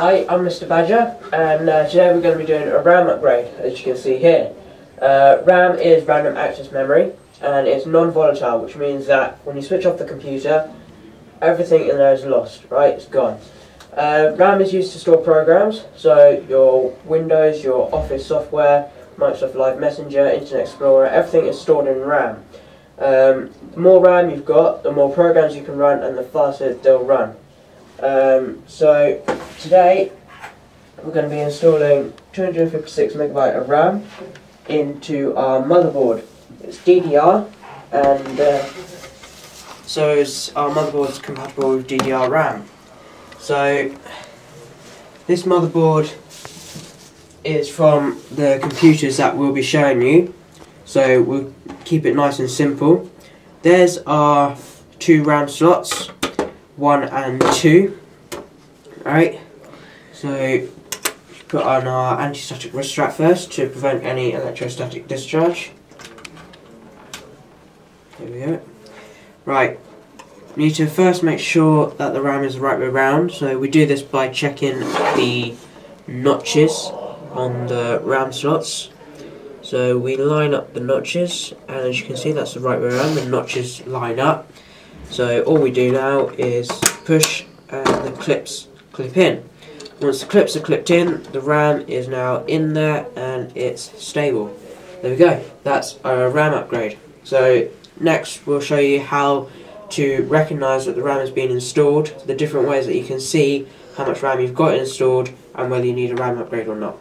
Hi, I'm Mr. Badger, and today we're going to be doing a RAM upgrade, as you can see here. RAM is random access memory, and it's non-volatile, which means that when you switch off the computer, everything in there is lost, right? It's gone. RAM is used to store programs, so your Windows, your Office software, Microsoft Live Messenger, Internet Explorer, everything is stored in RAM. The more RAM you've got, the more programs you can run, and the faster they'll run. So today we're going to be installing 256 megabyte of RAM into our motherboard. It's DDR, and so our motherboard is compatible with DDR RAM. So this motherboard is from the computers that we'll be showing you, so we'll keep it nice and simple. There's our two RAM slots, 1 and 2. Alright, so put on our anti-static wrist strap first to prevent any electrostatic discharge. There we go. Right, we need to first make sure that the RAM is the right way around, so we do this by checking the notches on the RAM slots. So we line up the notches, and as you can see, that's the right way around. The notches line up. So all we do now is push and the clips clip in. Once the clips are clipped in, the RAM is now in there and it's stable. There we go. That's our RAM upgrade. So next we'll show you how to recognise that the RAM has been installed, the different ways that you can see how much RAM you've got installed and whether you need a RAM upgrade or not.